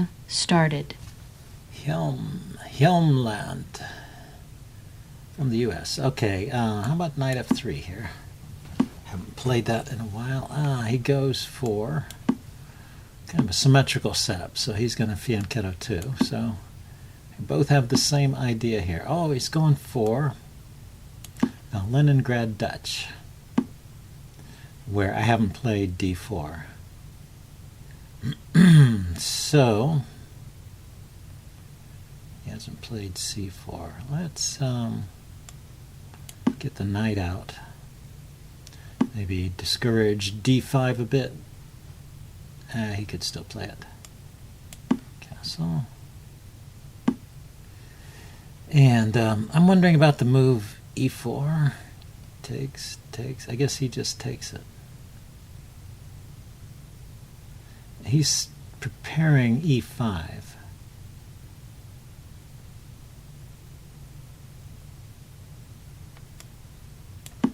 Game started. Helmland from the U.S. Okay, how about knight f3 here? Haven't played that in a while. He goes for kind of a symmetrical setup, so he's going to fianchetto too. So we both have the same idea here. Oh, he's going for Leningrad Dutch, where I haven't played d4. So he hasn't played c4. Let's get the knight out. Maybe discourage d5 a bit. He could still play it. Castle. And I'm wondering about the move e4. Takes. I guess he just takes it. He's preparing e5.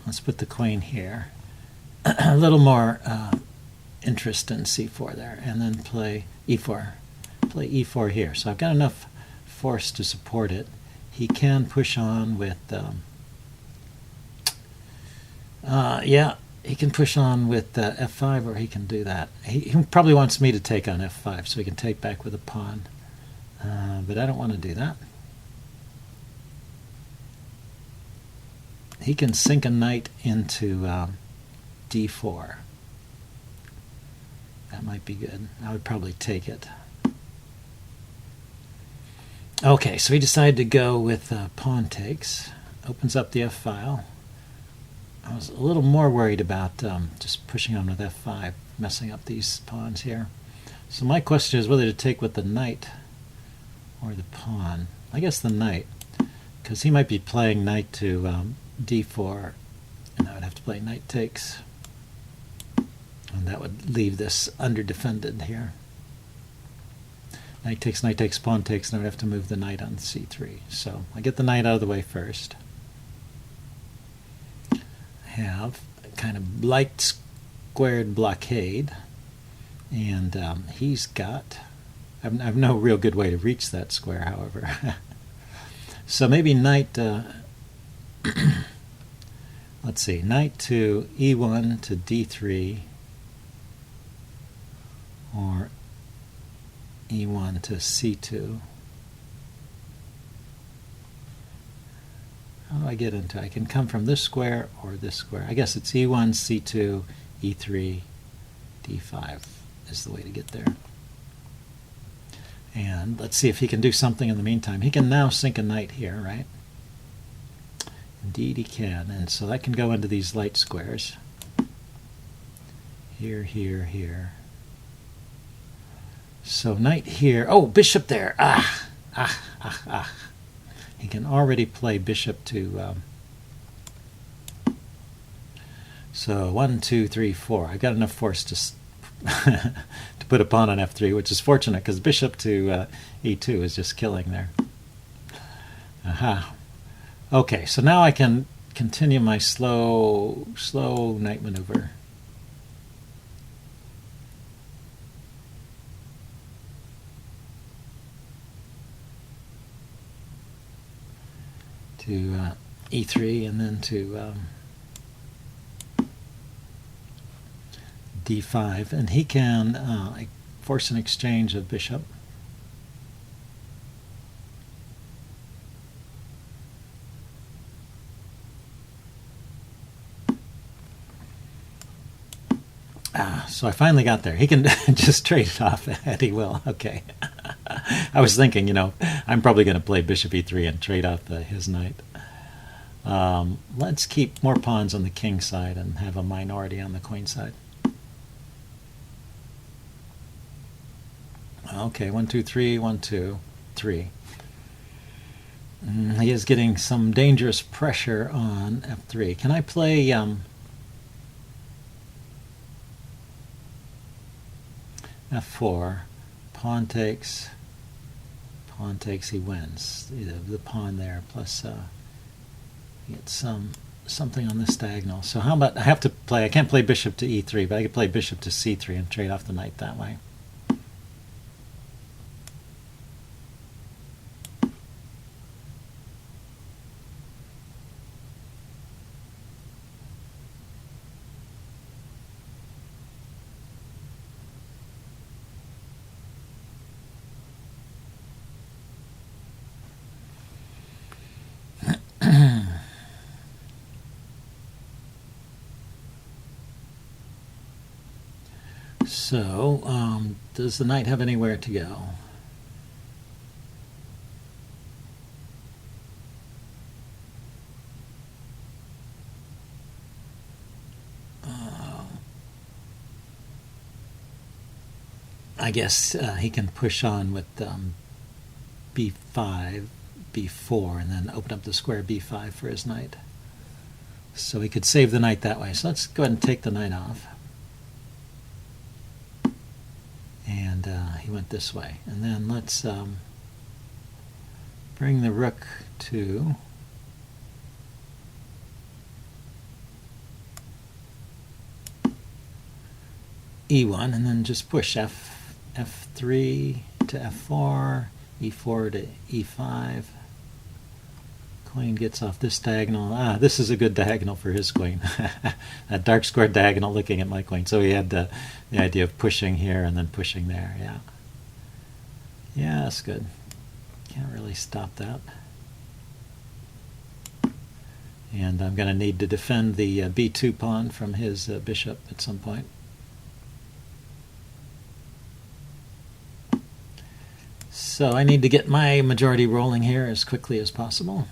Let's put the queen here. A little more interest in c4 there, and then play e4. Play e4 here. So I've got enough force to support it. He can push on with he can push on with f5, or he can do that. He probably wants me to take on f5 so he can take back with a pawn, but I don't want to do that. He can sink a knight into d4. That might be good. I would probably take it. Okay, so he decided to go with pawn takes. Opens up the f-file. I was a little more worried about just pushing on with f5, messing up these pawns here. So my question is whether to take with the knight or the pawn. I guess the knight, because he might be playing knight to d4, and I would have to play knight takes. And that would leave this underdefended here. Knight takes, pawn takes, and I would have to move the knight on c3. So I get the knight out of the way first. I have a kind of light squared blockade, and he's got... I have no real good way to reach that square, however. So maybe knight... let's see, knight to e1 to d3, or e1 to c2. How do I get into it? I can come from this square or this square. I guess it's e1, c2, e3, d5 is the way to get there. And let's see if he can do something in the meantime. He can now sink a knight here, right? Indeed he can. And so that can go into these light squares. Here, here, here. So knight here. Oh, bishop there. He can already play bishop to... so 1, 2, 3, 4. I've got enough force to to put a pawn on f3, which is fortunate because bishop to e2 is just killing there. Aha. Okay, so now I can continue my slow knight maneuver. To e3 and then to d5, and he can force an exchange of bishop. So I finally got there. He can just trade it off at he will. Okay. I was thinking, you know, I'm probably going to play bishop e3 and trade off his knight. Let's keep more pawns on the king side and have a minority on the queen side. Okay, 1, 2, 3, 1, 2, 3. He is getting some dangerous pressure on f3. Can I play f4? Pawn takes, he wins. The pawn there, plus he gets something on this diagonal. So how about, I can't play bishop to e3, but I could play bishop to c3 and trade off the knight that way. So, does the knight have anywhere to go? I guess he can push on with b5, b4, and then open up the square b5 for his knight. So he could save the knight that way. So let's go ahead and take the knight off. And he went this way. And then let's bring the rook to e1, and then just push f3 to f4, e4 to e5. Queen gets off this diagonal. This is a good diagonal for his queen. That dark square diagonal looking at my queen. So he had the idea of pushing here and then pushing there. Yeah. Yeah, that's good. Can't really stop that. And I'm going to need to defend the b2 pawn from his bishop at some point. So I need to get my majority rolling here as quickly as possible.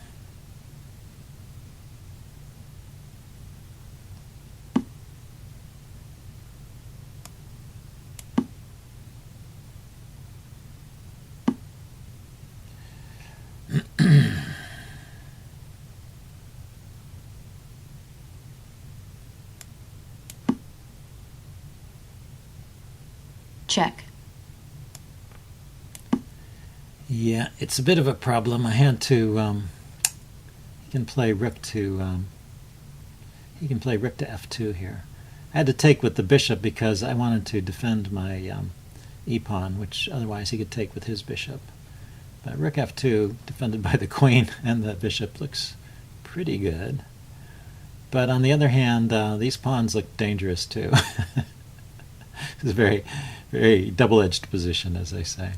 Check. Yeah, it's a bit of a problem. I had to. He can play rook to. He can play rook to f2 here. I had to take with the bishop because I wanted to defend my e-pawn, which otherwise he could take with his bishop. But rook f2, defended by the queen and the bishop, looks pretty good. But on the other hand, these pawns look dangerous too. It's a very, very double-edged position, as they say.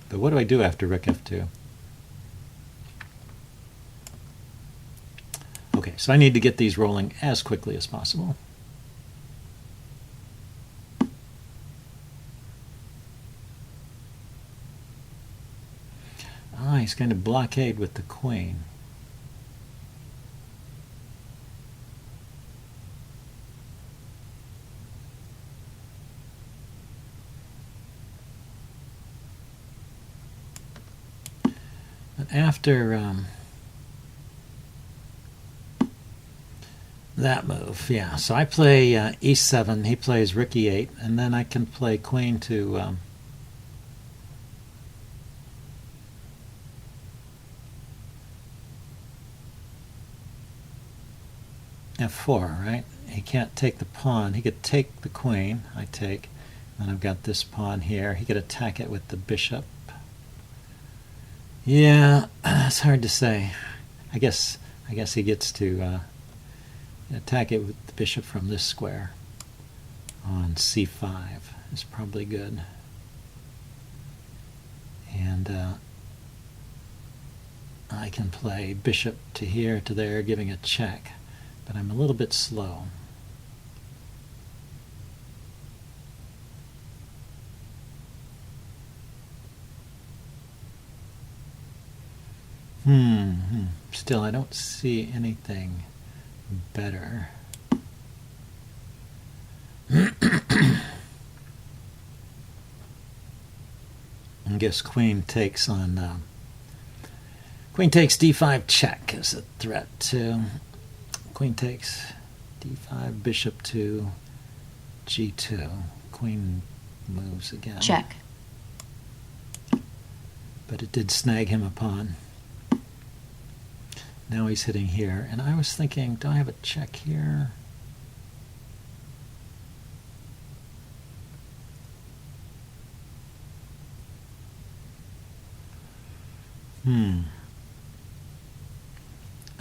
But what do I do after rook f2? Okay, so I need to get these rolling as quickly as possible. He's going to blockade with the queen. But after that move, yeah, so I play e7, he plays rook e8, and then I can play queen to f4, right? He can't take the pawn. He could take the queen. I take. And I've got this pawn here. He could attack it with the bishop. Yeah, it's hard to say. I guess he gets to attack it with the bishop from this square on c5. Is probably good. And I can play bishop to here to there, giving a check. But I'm a little bit slow. Still, I don't see anything better. I guess queen takes on queen takes d5 check as a threat to. Queen takes d5, bishop to g2. Queen moves again. Check. But it did snag him a pawn. Now he's hitting here. And I was thinking, do I have a check here?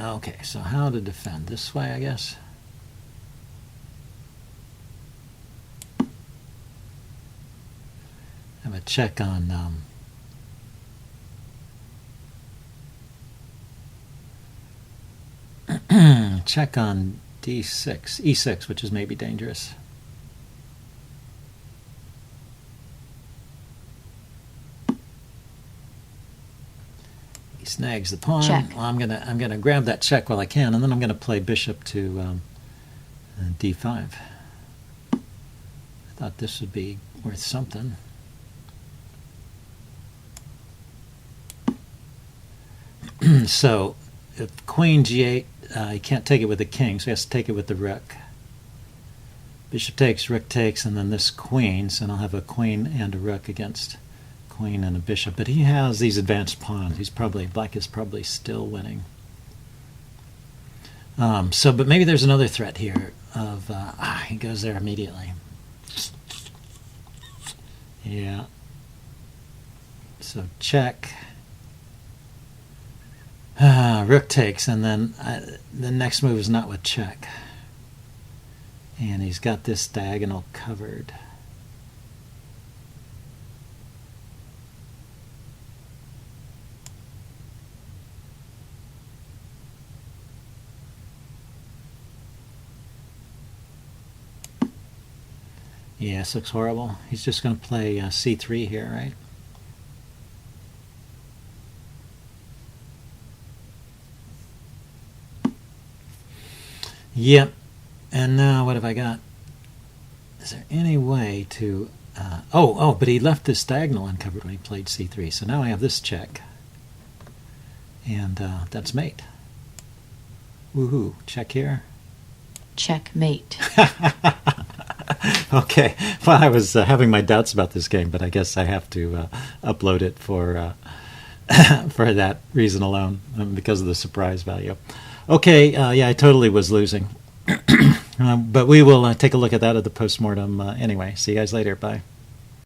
Okay, so how to defend? This way, I guess? Have a check on check on d6, e6, which is maybe dangerous. He snags the pawn. Check. Well, I'm gonna grab that check while I can, and then I'm gonna play bishop to d5. I thought this would be worth something. So, if queen g8, he can't take it with the king, so he has to take it with the rook. Bishop takes, rook takes, and then this queen, so I'll have a queen and a rook against queen and a bishop. But he has these advanced pawns. Black is probably still winning. But maybe there's another threat here of, he goes there immediately. Yeah. So check. Rook takes, and then the next move is not with check. And he's got this diagonal covered. Yeah, this looks horrible. He's just going to play c3 here, right? Yep. And now what have I got? Is there any way to... but he left this diagonal uncovered when he played c3. So now I have this check. And that's mate. Woohoo. Check here. Checkmate. Okay. Well, I was having my doubts about this game, but I guess I have to upload it for for that reason alone, because of the surprise value. Okay. Yeah, I totally was losing. But we will take a look at that at the postmortem anyway. See you guys later. Bye.